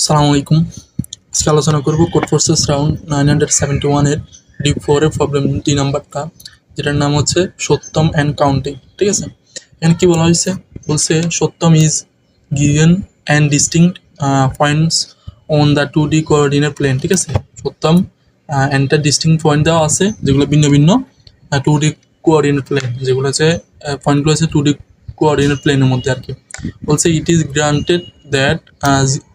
সালামু আলাইকুম। আজকে আলোচনা করব কোড ফোর্সেস রাউন্ড 971 এর ডিপ 4 এর প্রবলেম ডি নাম্বারটা, যেটার নাম হচ্ছে সত্যম অ্যান্ড কাউন্টিং। ঠিক আছে, এখানে কি বলা হয়েছে? বলছে Satyam is given and distinct points on the 2D coordinate plane. ঠিক আছে, সত্যম অ্যান্ডটা ডিস্টিংক্ট পয়েন্ট দেওয়া আছে যেগুলো ভিন্ন ভিন্ন 2D কোঅর্ডিনেট প্লেন, যেগুলো হচ্ছে পয়েন্টগুলো হচ্ছে 2D কোঅর্ডিনেট প্লেনের মধ্যে আর কি। বলছে it is granted that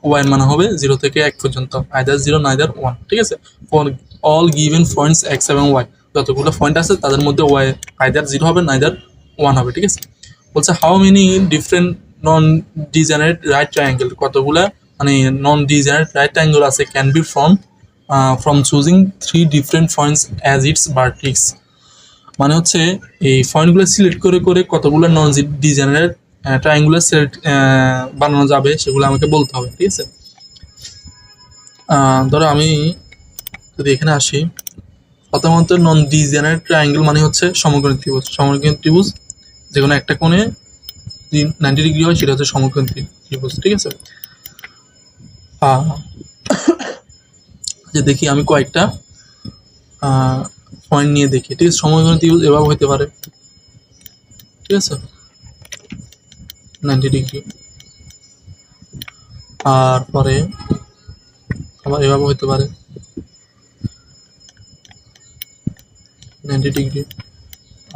Y মানে হবে 0 থেকে 1 পর্যন্ত, আইদার 0 নাইদার 1। ঠিক আছে, for all given points x এবং ওয়াই, যতগুলো পয়েন্ট আছে তাদের মধ্যে ওয়াই আইদার 0 হবে নাইদার 1 হবে। ঠিক আছে, বলছে how many different non degenerate right triangle, কতগুলা মানে নন ডিজেনারেট রাইট ট্রায়াঙ্গেল আছে can be from choosing 3 different points as it's vertex. মানে হচ্ছে এই পয়েন্টগুলো সিলেক্ট করে করে কতগুলো নন ডিজেনারেট ট্রায়াঙ্গুলার সেট বানানো যাবে সেগুলো আমাকে বলতে হবে। ঠিক আছে, ধরো আমি যদি এখানে আসি, প্রথমত নন ডিজেনারেট ট্রায়াঙ্গেল মানে হচ্ছে সমকোণী ত্রিভুজ। সমকোণী ত্রিভুজ যে কোনো একটা কোণে 90 ডিগ্রি হয়, সেটা হচ্ছে সমকোণী ত্রিভুজ। ঠিক আছে, যে দেখি আমি কয়েকটা পয়েন্ট নিয়ে দেখি। ঠিক আছে, সমকোণী ত্রিভুজ এভাবে হতে পারে। ঠিক আছে, 90 ডিগ্রি, আর পরে আবার এভাবে হতে পারে 90 ডিগ্রি,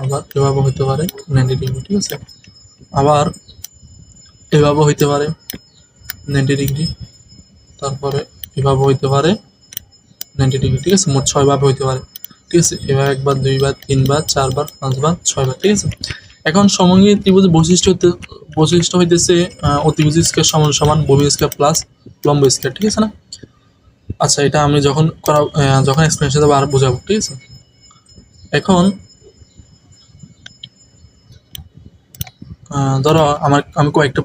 আবার এভাবে হতে পারে 90 ডিগ্রি। ঠিক আছে, আবার এভাবে হইতে পারে 90 ডিগ্রি, তারপরে এভাবে হইতে পারে 90 ডিগ্রি। ঠিক আছে, মোট 6 ভাবে হইতে পারে। ঠিক আছে, এবার একবার, দুইবার, তিনবার, চারবার, পাঁচবার, 6বার। ঠিক আছে, এখন সমকোণী ত্রিভুজ বৈশিষ্ট্য হইতেছে অতিভুজ স্কয়ার সমান সমান ভূমি স্কয়ার প্লাস লম্ব স্কয়ার। ঠিক আছে না? আচ্ছা, এটা আমি যখন এক্সপ্লেনেশন দেবো আর বোঝাবো। ঠিক আছে, এখন ধরো আমি কয়েকটা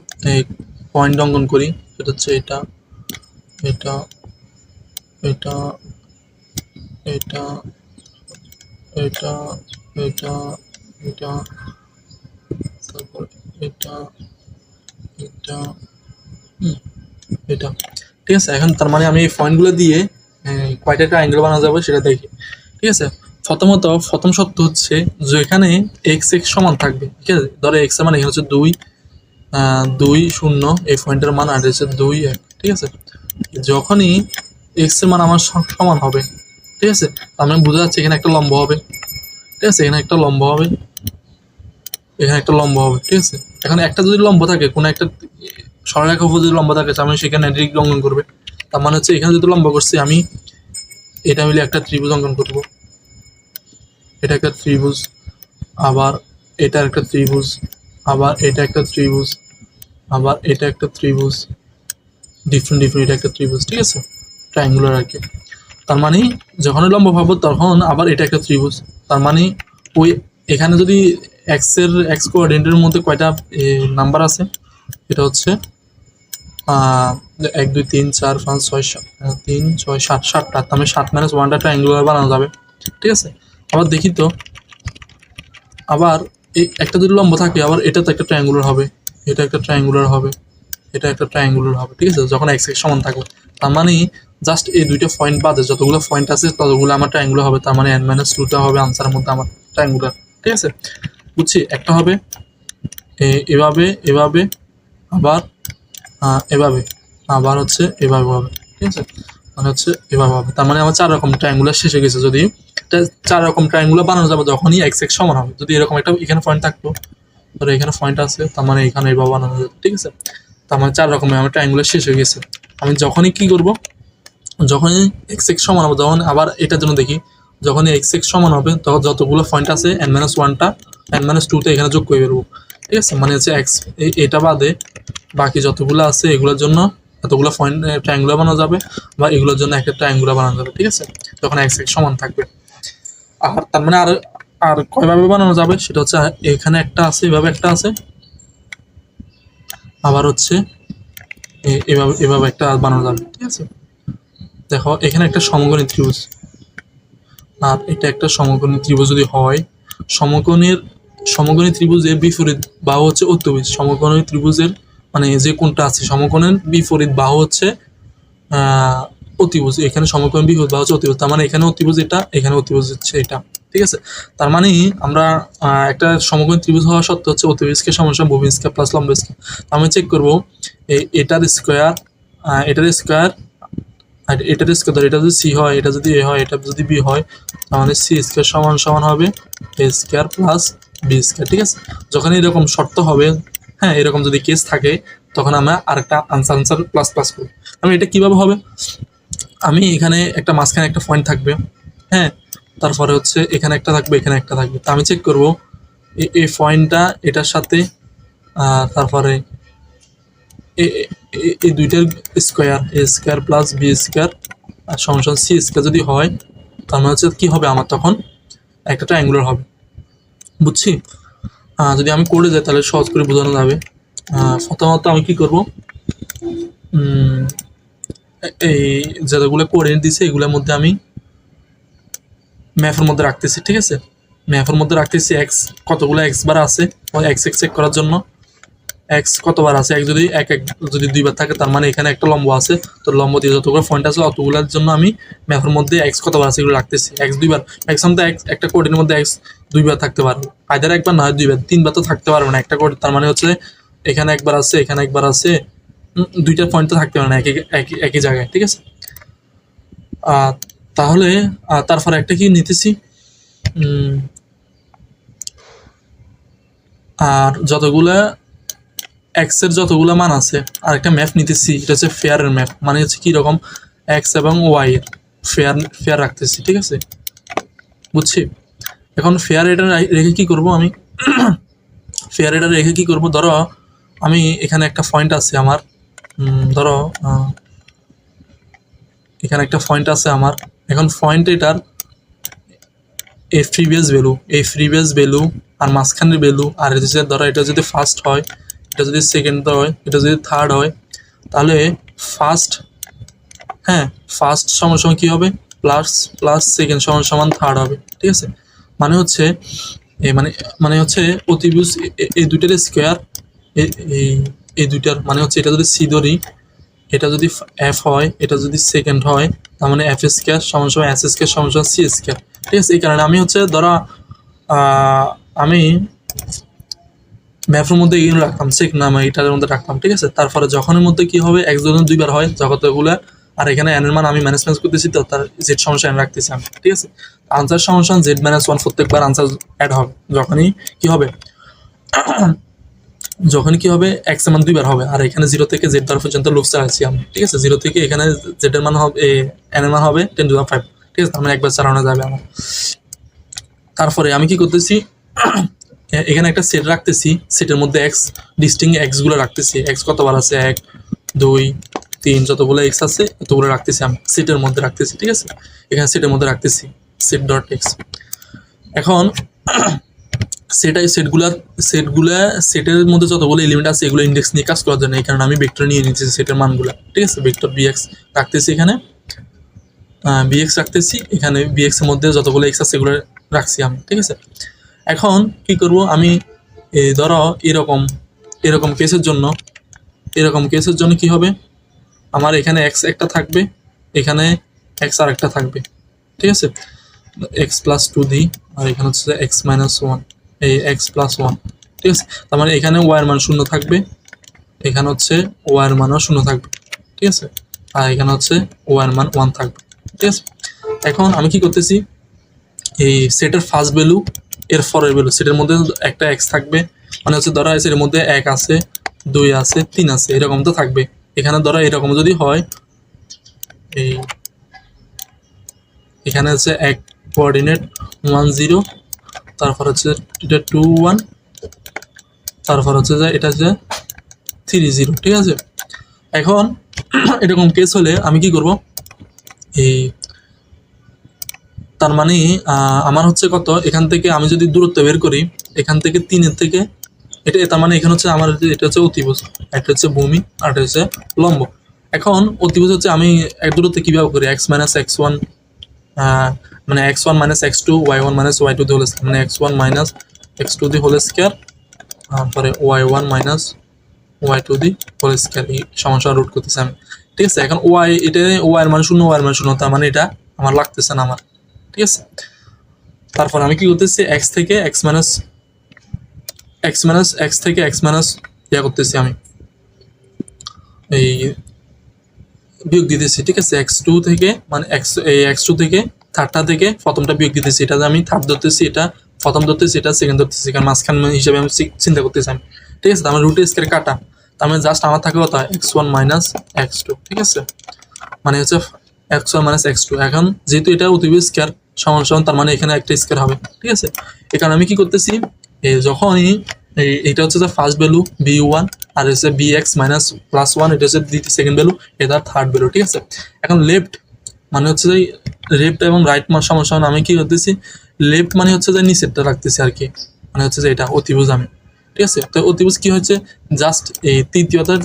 পয়েন্ট অঙ্কন করি। সেটা হচ্ছে এটা, এটা, এটা, এটা, এটা, এটা, এটা, তারপর এটা, এটা, এটা। ঠিক আছে, এখন তার মানে আমি এই পয়েন্টগুলো দিয়ে কয়টা ট্রায়াঙ্গেল বানানো যাবে সেটা দেখি। ঠিক আছে, প্রথম শর্ত হচ্ছে যেখানে এক্স এক্স সমান থাকবে। ঠিক আছে, ধরো এক্স এর মানে এখানে হচ্ছে 2, 2, 0, এই পয়েন্টের মান আর হচ্ছে 2, 1। ঠিক আছে, যখনই এক্স এর মান আমার সমান হবে, ঠিক আছে, আমি বোঝা যাচ্ছে এখানে একটা লম্ব হবে। ঠিক আছে, এখানে একটা লম্ব হবে, এখানে একটা লম্ব হবে। ঠিক আছে, এখন একটা যদি লম্ব থাকে, কোনো একটা সরলরেখা উপর যদি লম্ব থাকে, আমি সেখানে ডিগ্রি অঙ্কন করবে। তার মানে হচ্ছে এখানে যদি লম্ব করছি আমি, এটা মিলে একটা ত্রিভুজ অঙ্কন করব। এটা একটা ত্রিভুজ, আবার এটা একটা ত্রিভুজ, আবার এটা একটা ত্রিভুজ, আবার এটা একটা ত্রিভুজ, ডিফারেন্ট এটা একটা ত্রিভুজ। ঠিক আছে, ট্রায়াঙ্গুলার আর কি। তার মানে যখনই লম্ব পাবো তখন আবার এটা একটা ত্রিভুজ। তার মানে ওই এখানে যদি এক্স কোঅর্ডিনেটের মধ্যে কয়টা নাম্বার আছে, এটা হচ্ছে 1, 2, 3, 4, 5, 6, 3, 6, 7, 7টা। তার মানে 7 - 1টা ট্রায়াঙ্গুলার বানানো যাবে। ঠিক আছে, আবার দেখি তো, আবার এই একটা যদি লম্ব থাকে, আবার এটা তো একটা ট্রায়াঙ্গুলার হবে, এটা একটা ট্রায়াঙ্গুলার হবে, এটা একটা ট্রায়াঙ্গুলার হবে। ঠিক আছে, যখন এক্স এক্স সমান থাকবে। তার মানে জাস্ট এই দুইটা পয়েন্ট বাদে যতগুলো পয়েন্ট আছে ততগুলো আমার ট্রায়াঙ্গুলার হবে। তার মানে n-2টা হবে আনসারের মধ্যে আমার ট্রায়াঙ্গুলার। ঠিক আছে, বুঝছি। একটা হবে এভাবে, এভাবে, আবার এভাবে, আবার হচ্ছে এভাবে হবে। ঠিক আছে, মানে হচ্ছে এভাবে হবে। তার মানে আমার 4 রকম ট্রায়াঙ্গুলার শেষ হয়ে গেছে। যদি 4 রকম ট্রায়াঙ্গুলার বানানো যাবে যখনই এক্স এক্স সমান হবে। যদি এরকম একটা এখানে পয়েন্ট থাকতো, ধরো এখানে পয়েন্ট আছে, তার মানে এখানে এভাবে বানানো যাবে। ঠিক আছে, তার মানে 4 রকমের আমার ট্রায়াঙ্গুলার শেষ হয়ে গেছে। আমি যখনই কি করব, যখনই এক্স এক্স সমান হবে, যখন আবার এটার জন্য দেখি, যখনই এক্স এক্স সমান হবে তখন যতগুলো পয়েন্ট আছে n-1টা n-2টা এখানে যোগ করে বেরবো। ঠিক আছে, মানে হচ্ছে এক্স এটা বাদে বাকি যতগুলো আছে এগুলোর জন্য এতগুলো পয়েন্ট ট্রায়াঙ্গুলার বানানো যাবে, বা এগুলোর জন্য একটা ট্রায়াঙ্গুলার বানানো যাবে। ঠিক আছে, যখন এক্স এক্স সমান থাকবে। আর তার মানে আর কয়ভাবে বানানো যাবে সেটা হচ্ছে এখানে একটা আছে, এভাবে একটা আছে, আবার হচ্ছে এভাবে এভাবে একটা বানানো যাবে। ঠিক আছে, দেখো এখানে একটা সমকোণী ত্রিভুজ, আর এটা একটা সমকোণী ত্রিভুজ যদি হয়, সমকোণী ত্রিভুজের বিপরীত বাহু হচ্ছে অত্যভুজ। সমকোণী ত্রিভুজের মানে যে কোণটা আছে সমকোণের বিপরীত বাহু হচ্ছে অতিভুজ, এখানে সমকোণ বিহুজ বা হচ্ছে অতিভুজ, তার মানে এখানে অতিভুজ এটা, এখানে অতিভুজ হচ্ছে এটা, ঠিক আছে। তার মানে আমরা একটা সমকোণ ত্রিভুজ হওয়া সত্ত্বেও হচ্ছে অতিভুজ স্কয়ার সমান সমান ভূমি স্কয়ার প্লাস লম্ব স্কয়ার। আমি চেক করবো এটার স্কোয়ার, এটার স্কোয়ার আর এটার স্কোয়ার ধর, এটা যদি সি হয়, এটা যদি এ হয়, এটা যদি বি হয়, তার মানে সি স্কোয়ার সমান সমান হবে এ স্কোয়ার প্লাস বি স্কোয়ার, ঠিক আছে। যখন এরকম শর্ত হবে, হ্যাঁ, এরকম যদি কেস থাকে, তখন আমরা আরেকটা আনসার প্লাস প্লাস করব। আমি এটা কিভাবে হবে, আমি এখানে একটা মাঝখানে একটা পয়েন্ট থাকবে, হ্যাঁ, তারপরে হচ্ছে এখানে একটা থাকবে, এখানে একটা থাকবে, তা আমি চেক করব এই পয়েন্টটা এটার সাথে, তারপরে এই দুইটার স্কোয়ার, এ স্কোয়ার প্লাস বি স্কোয়ার আর সমান সি স্কোয়ার যদি হয়, তার মানে হচ্ছে কি হবে, আমার তখন একটা ট্রায়াঙ্গুলার হবে, বুঝছি। যদি আমি করে যাই তাহলে সহজ করে বোঝানো যাবে। প্রথমত আমি কি করব, এই যেগুলো করে দিছে এগুলোর মধ্যে আমি ম্যাপের মধ্যে রাখতেছি, ঠিক আছে। ম্যাপের মধ্যে রাখতেছি এক্স, কতগুলো এক্স বার আছে এক্স এক্স চেক করার জন্য, এক্স কতবার আছে, এক যদি যদি দুইবার থাকে, তার মানে এখানে একটা লম্ব আছে, তো লম্ব দিয়ে যতগুলো পয়েন্ট আছে অতগুলোর জন্য আমি ম্যাপের মধ্যে এক্স কতবার আছে এগুলো রাখতেছি। এক্স দুইবার, ম্যাক্সিমাম একটা কোডের মধ্যে এক্স দুইবার থাকতে পারবে, আইদার একবার না হয় দুইবার, তিনবার তো থাকতে পারবে না একটা কোড, তার মানে হচ্ছে এখানে একবার আছে, এখানে একবার আছে, দুইটা পয়েন্ট তো থাকতে পারে না একই জায়গায়, ঠিক আছে। তাহলে তারপরে একটা কি নিতেছি, আর যতগুলা এক্স এর যতগুলো মান আছে, আর একটা ম্যাপ নিতেছি, এটা হচ্ছে ফেয়ারের ম্যাপ, মানে হচ্ছে কি রকম এক্স এবং ওয়াই এর ফেয়ার রাখতেছি, ঠিক আছে, বুঝছি। এখন ফেয়ার এটা রেখে কি করব আমি, ফেয়ার এটা রেখে কি করব, ধরো আমি এখানে একটা পয়েন্ট আছে আমার, ধরো এখানে একটা পয়েন্ট আছে আমার, এখন পয়েন্ট এটার এই ফ্রিবেস ভ্যালু আর মাঝখানের ভ্যালু, আর ধরো এটা যদি ফার্স্ট হয়, এটা যদি সেকেন্ড হয়, এটা যদি থার্ড হয়, তাহলে ফার্স্ট, হ্যাঁ, ফার্স্ট সমান সমান কী হবে, প্লাস প্লাস সেকেন্ড সমান সমান থার্ড হবে, ঠিক আছে। মানে হচ্ছে মানে হচ্ছে অতিভুজ এই দুইটার স্কোয়ার, এই দুইটার মানে হচ্ছে এটা যদি সি ধরি, এটা যদি এফ হয়, এটা যদি সেকেন্ড হয়, তার মানে এফ স্কোয়ার সমান সমান এস স্কোয়ার সমান সমান সি স্কোয়ার, ঠিক আছে। এই কারণে আমি হচ্ছে ধরা আমি ম্যাপের মধ্যে এগুলো রাখতাম, চেক নাম এটার মধ্যে রাখতাম, ঠিক আছে। তারপরে যখনের মধ্যে কি হবে, এক জন দুইবার হয় যতগুলো, আর এখানে এনের মান আমি ম্যানেজ করতেছি, তো তার জেড সমস্যা এন রাখতেছি আমি, ঠিক আছে। আনসার সমস্যা জেড মাইনাস ওয়ান প্রত্যেকবার আনসার অ্যাড হবে, যখনই কি হবে, যখন কি হবে এক্স এর মান দুইবার হবে, আর এখানে 0 থেকে জেড বার পর্যন্ত লুপ চালাচ্ছি আমি, ঠিক আছে। 0 থেকে এখানে জেড এর মান হবে, এন এর মান হবে 10⁵, ঠিক আছে, তার মানে একবার চালানো যাবে আমার। তারপরে আমি কি করতেছি, এখানে একটা সেট রাখতেছি, সেটের মধ্যে এক্স ডিস্টিং এক্স গুলো রাখতেছি, এক্স কতবার আছে 1 2 3 যতগুলো এক্স আছে ততগুলো রাখতেছি আমি সেটের মধ্যে রাখতেছি, ঠিক আছে। এখানে সেটের মধ্যে রাখতেছি সেট ডট এক্স। এখন সেটের মধ্যে যতগুলো এলিমেন্ট আছে এগুলো ইন্ডেক্স নিয়ে কাজ করার জন্য, এই কারণে আমি ভেক্টর নিয়ে নিচ্ছি সেটের মানগুলো, ঠিক আছে। ভেক্টর বিএক্স রাখতেছি, এখানে বিএক্স রাখতেছি, এখানে বিএক্স এর মধ্যে যতগুলো এক্স আছে এগুলো রাখছি আমি, ঠিক আছে। এখন কি করব আমি, ধরো এরকম কেসের জন্য কি হবে, আমার এখানে এক্স একটা থাকবে, এখানে এক্স আর একটা থাকবে, ঠিক আছে। এক্স প্লাস 2 দিই, আর এখানে হচ্ছে এক্স মাইনাস 1, এই এক্স প্লাস 1, ঠিক আছে। তার মানে এখানে ওয়াই এর মান 0 থাকবে, এখানে হচ্ছে ওয়াই এর মানও 0 থাকবে, ঠিক আছে। আর এখানে হচ্ছে ওয়াই এর মান 1 থাকবে, ঠিক আছে। এখন আমি কি করতেছি, এই সেটের ফার্স্ট ভ্যালু এর পরের ভ্যালু, সেটের মধ্যে একটা এক্স থাকবে, মানে হচ্ছে ধরা এর মধ্যে 1 আছে 2 আছে 3 আছে, এরকম তো থাকবে। এখানে ধরা এরকম যদি হয়, এই এখানে হচ্ছে এক কোঅর্ডিনেট 1 0, তারপর হচ্ছে এটা 2 1, তারপর হচ্ছে যে এটা হচ্ছে 3 0, ঠিক আছে। এখন এরকম কেস হলে আমি কি করব, এই তার মানে আমার হচ্ছে কত, এখান থেকে আমি যদি দূরত্ব বের করি, এখান থেকে 3 থেকে এটা, তার মানে এখানে হচ্ছে আমার এটা হচ্ছে অতিভুজ, একটা হচ্ছে ভূমি আর এটা হচ্ছে লম্ব। এখন অতিভুজ হচ্ছে আমি এক দূরত্ব কীভাবে করি, এক্স মাইনাস এক্স ওয়ান, মানে x1 minus x2 y1 minus y2 whole whole স্কয়ার, মানে x1 minus x2 the whole square, তারপরে y1 minus y2 whole whole square, এই সমস্যা রুট করতেছি আমি। ঠিক আছে। এখন ওয়াই এটা ওয়াই এর মান শূন্য, ওয়াই এর মান শূন্য, তার মানে এটা আমার লাগতেছে না আমার, ঠিক আছে। তারপর আমি কি করতেছি, এক্স থেকে এক্স মাইনাস এক্স থেকে এক্স মাইনাস ইয়া করতেছি আমি, এই বিয়োগ দিতেছি, ঠিক আছে। এক্স টু থেকে মানে এক্স টু থেকে থার্ডটা থেকে প্রথমটা বিয়োগ দিতেছি, এটা আমি থার্ড ধরতেছি, এটা প্রথম ধরতেছি, এটা সেকেন্ড ধরতেছি, কারণ মাঝখান হিসাবে আমি চিন্তা করতেছি আমি, ঠিক আছে। আমার রুট স্কয়ার কাটা, তার মানে জাস্ট আমার থাকে কথা X one minus x two, ঠিক আছে, মানে হচ্ছে X one minus x two. এখন যেহেতু এটা অতিভুজ স্কয়ার সমান সমান, তার মানে এখানে একটা স্কয়ার হবে, ঠিক আছে। এখানে আমি কি করতেছি, যখনই এটা হচ্ছে যে ফার্স্ট ভ্যালু বি ওয়ান, আর হচ্ছে B X minus plus one, এটা হচ্ছে দ্বিতীয় সেকেন্ড ভ্যালু, এটা থার্ড ভ্যালু, ঠিক আছে। এখন লেফট মানে হচ্ছে যে লেফট এবং রাইট সমান সমান, আমি কি করতেছি, লেফট মানে হচ্ছে যে নিচেরটা রাখতেছি আর কি, মানে হচ্ছে যে এটা অতিভুজ আমি, ঠিক আছে। তো অতিভুজ কি হচ্ছে, জাস্ট এই তৃতীয়তা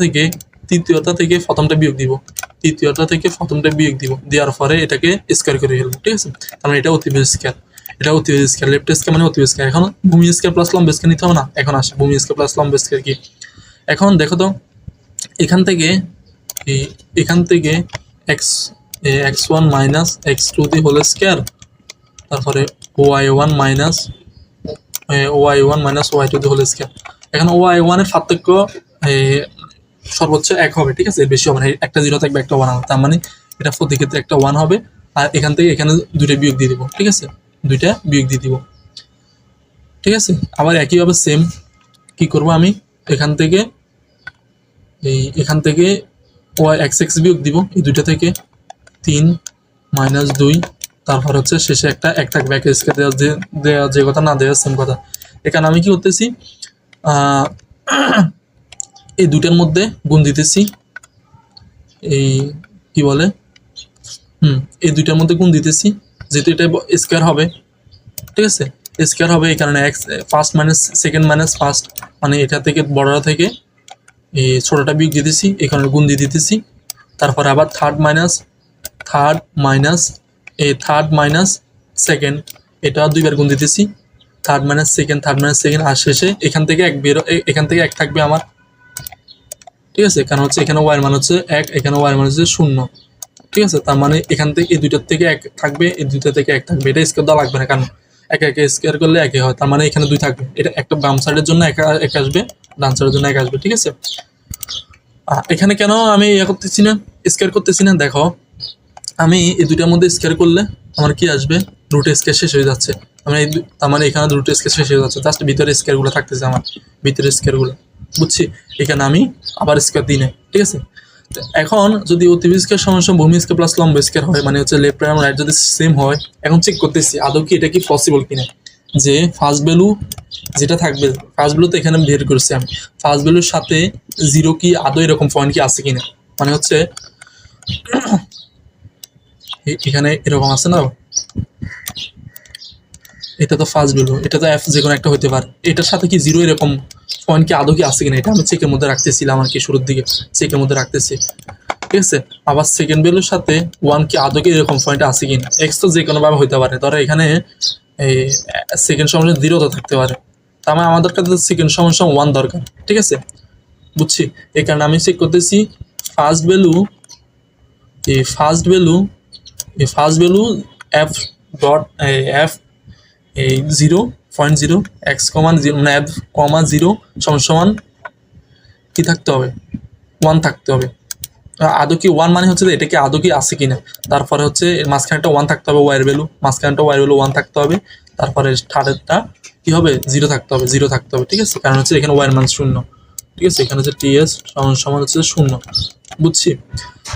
থেকে প্রথমটা বিয়োগ দিব, তৃতীয়টা থেকে প্রথমটা বিয়োগ দিব, দেওয়ার পরে এটাকে স্কয়ার করে ফেলবো, ঠিক আছে। তার মানে এটা অতিভুজ স্কয়ার, এটা অতিভুজ স্কয়ার, লেফট স্কয়ার মানে অতিভুজ স্কয়ার। এখন ভূমি স্কয়ার প্লাস লম্ব স্কয়ার নিতে হবে না, এখন আসে ভূমি স্কয়ার প্লাস লম্ব স্কয়ার কি। এখন দেখো তো এখান থেকে x x one minus x two the whole square, তারপরে y one minus y two the whole square. এখন ওয়াই ওয়ানের পার্থক্য সর্বোচ্চ এক হবে, ঠিক আছে, এর বেশি হবে না, একটা জিরো থাকবে একটা ওয়ান হবে, তার মানে এটা প্রতি ক্ষেত্রে একটা ওয়ান হবে, আর এখান থেকে এখানে দুইটা বিয়োগ দিয়ে দিব, ঠিক আছে, দুইটা বিয়োগ দিয়ে দিব, ঠিক আছে। আবার একইভাবে সেম কি করব আমি, এখান থেকে ওয়াই এক্স এক্স বিয়োগ দিব, এই দুইটা থেকে 3 মাইনাস 2, তারপর হচ্ছে শেষে একটা এক থাকবে, এক স্কয়ার দেওয়া যে কথা না দেওয়া সেম কথা। এখানে আমি কি করতেছি, এই দুইটার মধ্যে গুণ দিতেছি, এই কি বলে এই দুইটার মধ্যে গুণ দিতেছি, যেহেতু এটা স্কয়ার হবে, ঠিক আছে, স্কয়ার হবে, এই কারণে x first minus second minus first, মানে এটা থেকে বড়রা থেকে এই ছোটটা বিয়োগ দিতেছি, এখানে গুণ দিয়ে দিতেছি, তারপর আবার থার্ড মাইনাস সেকেন্ড, এটা দুইবার গুণ দিতেছি, থার্ড মাইনাস সেকেন্ড, আর শেষে এখান থেকে এক থাকবে আমার, ঠিক আছে। কারণ হচ্ছে এখানে ওয়াই এর মান হচ্ছে এক, এখানে ওয়াই এর মান হচ্ছে শূন্য, ঠিক আছে। তার মানে এখান থেকে এই দুইটার থেকে এক থাকবে, এই দুইটা থেকে এক থাকবে, এটা স্কয়ার দেওয়া লাগবে না, কারণ একে স্কয়ার করলে একই হয়, তার মানে এখানে দুই থাকবে, এটা একটা বাম সাইডের জন্য এক আসবে, ডান সাইডের জন্য এক আসবে, ঠিক আছে। এখানে কেন আমি করতেছি না, স্কয়ার করতেছি না, দেখো আমি এই দুইটার মধ্যে স্কয়ার করলে আমার কি আসবে, রুট স্কয়ার শেষ হয়ে যাচ্ছে, তার মানে এখানে রুট স্কয়ার শেষ হয়ে যাচ্ছে, জাস্ট ভিতরে স্কয়ার গুলো থাকতেছে আমার, ভিতরে স্কয়ার গুলো, বুঝছি। এখানে আমি আবার স্কয়ার দিই না, ঠিক আছে। এখন যদি অতিভুজ স্কয়ার সমান ভূমি স্কয়ার প্লাস লম্ব স্কয়ার হয়, মানে হচ্ছে লেফট এবং রাইট যদি সেম হয়, এখন চেক করতেছি আদৌ কি এটা কি পসিবল কিনা, যে ফার্স্ট ভ্যালু যেটা থাকবে, ফার্স্ট ভ্যালু তো এখানে বের করছি আমি, ফার্স্ট ভ্যালুর সাথে জিরো কি আদৌ এরকম পয়েন্ট কি আছে কিনা, মানে হচ্ছে এখানে এরকম আছে না, এটা তো ফার্স্ট ভ্যালু, এটা তো এফ যে কোনো একটা হতে পারে, এটার সাথে কি জিরো এরকম পয়েন্ট কি আদৌ কি আছে কিনা, এটা আমি চেকের মধ্যে রাখতেছিলাম আর কি, শুরুর দিকে চেকের মধ্যে রাখতেছি, ঠিক আছে। আবার সেকেন্ড ভ্যালুর সাথে ওয়ান কি আদৌ কি এরকম পয়েন্ট আছে কিনা, এক্স তো যে কোনোভাবে হতে পারে, ধরো এখানে এই সেকেন্ড সমান জিরো তো থাকতে পারে, তার মানে আমাদের কাছে সেকেন্ড সমান ওয়ান দরকার, ঠিক আছে, বুঝছি। এই কারণে আমি চেক করতেছি first value F dot F এই 0.0 এক্স কমা 0 মানে এফ কমা 0 সমান কি থাকতে হবে, ওয়ান থাকতে হবে। আদৌ কি ওয়ান মানে হচ্ছে এটা কি আদৌ কি আছে কিনা, তারপরে হচ্ছে মাঝখানেটা ওয়ান থাকতে হবে, ওয়াইয়ের ভ্যালু মাঝখানেটা ওয়াইয়ের ভ্যালু ওয়ান থাকতে হবে, তারপরে থার্ডেরটা কি হবে, জিরো থাকতে হবে, ঠিক আছে। কারণ হচ্ছে এখানে ওয়াইয়ের মান শূন্য, ঠিক আছে, এখানে হচ্ছে টিএস সমান হচ্ছে শূন্য, বুঝছি।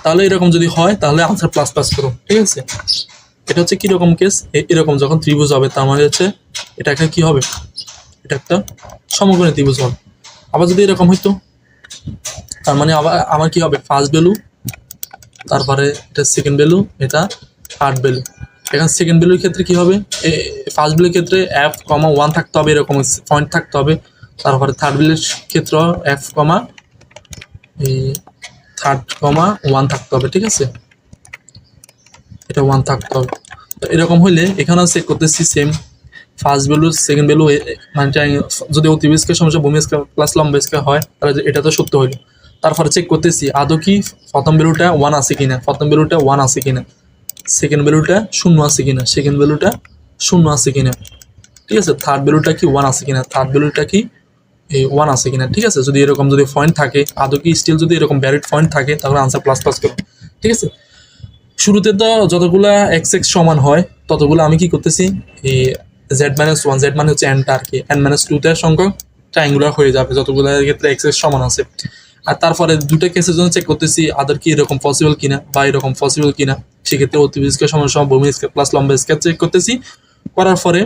তাহলে এরকম যদি হয় তাহলে আনসার প্লাস প্লাস করো, ঠিক আছে। এটা হচ্ছে কিরকম কেস, এরকম যখন ত্রিভুজ হবে তার মানে হচ্ছে এটা একটা কি হবে, এটা একটা সমকোণী ত্রিভুজ হবে। আবার যদি এরকম হইতো তার মানে আবার আমার কি হবে, ফার্স্ট ভ্যালু, তারপরে এটা সেকেন্ড ভ্যালু, এটা থার্ড ভ্যালু। এখন সেকেন্ড ভ্যালুর ক্ষেত্রে কি হবে, ফার্স্ট ভ্যালুর ক্ষেত্রে এফ কমা ওয়ান থাকতে হবে, এরকম পয়েন্ট থাকতে হবে, তারপরে থার্ড ভ্যালুর ক্ষেত্রে এফ কমা থার্ড কমা ওয়ান থাকতে হবে, ঠিক আছে, এটা ওয়ান থাকতে হবে। তো এরকম হইলে এখানেও চেক করতেছি same, first value second value, মানে যদি অতিভুজ স্কয়ার সমস্যা ভূমি স্কয়ার প্লাস লম্ব স্কয়ার হয়, তাহলে এটা তো সত্য হইলো, তারপরে চেক করতেছি আদৌ কি প্রথম ভ্যালুটা 1 আছে কিনা, প্রথম ভ্যালুটা 1 আছে কিনা, সেকেন্ড ভ্যালুটা 0 আছে কিনা, সেকেন্ড ভ্যালুটা 0 আছে কিনা, ঠিক আছে। থার্ড ভ্যালুটা কি 1 আছে কিনা, থার্ড ভ্যালুটা কি 1 আছে কিনা, ঠিক আছে। যদি এরকম যদি পয়েন্ট থাকে, আদৌ কি স্টিল যদি এরকম ভ্যালিড পয়েন্ট থাকে তাহলে আনসার প্লাস প্লাস করো, ঠিক আছে। শুরুতে তো যতগুলা এক্স এক্স সমান হয় ততগুলো আমি কি করতেছি, এই z-1, z মানে হচ্ছে এনটা আর কি, n-2 সংখ্যক ট্রায়াঙ্গুলার হয়ে যাবে যতগুলো ক্ষেত্রে এক্স এক্স সমান আছে। আর তারপরে দুটো কেসের জন্য চেক করতেছি আদার কি এরকম পসিবল কিনা বা এরকম পসিবল কিনা, সেক্ষেত্রে অতিভুজ স্কয়ার সমান সমান ভূমি স্কয়ার প্লাস লম্বা স্কয়ার চেক করতেছি। করার পরে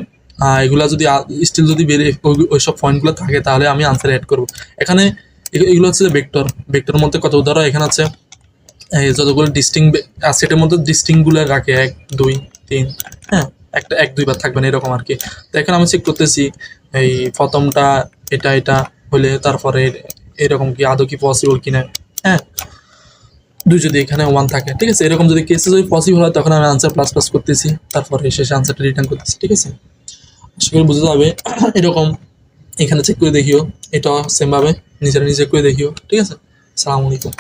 এগুলা যদি স্টিল যদি ওইসব পয়েন্টগুলো থাকে তাহলে আমি আনসার অ্যাড করবো। এখানে এগুলো হচ্ছে যে ভেক্টর, ভেক্টরের মধ্যে কত ধরো এখানে আছে যতগুলো ডিস্টিং সেটের মধ্যে ডিস্টিংগুলো রাখে 1 2 3, হ্যাঁ, একটা 1 2 বার থাকবে না এরকম আর কি। তো এখানে আমি চেক করতেছি এই প্রথমটা এটা হলে তারপরে এরকম কি আদৌ কি পসিবল কিনা, হ্যাঁ, দুই যদি এখানে 1 থাকে, ঠিক আছে। এরকম যদি কেসে যদি পসিবল হয় তখন আমি আনসার প্লাস প্লাস করতেছি, তারপরে শেষে আনসারটা রিটার্ন করতেছি, ঠিক আছে। আশা করি বুঝতে যাবে। এরকম এখানে চেক করে দেখিও, এটা সেমভাবে নিজেরা নিজে করে দেখিও, ঠিক আছে। আসসালামু আলাইকুম।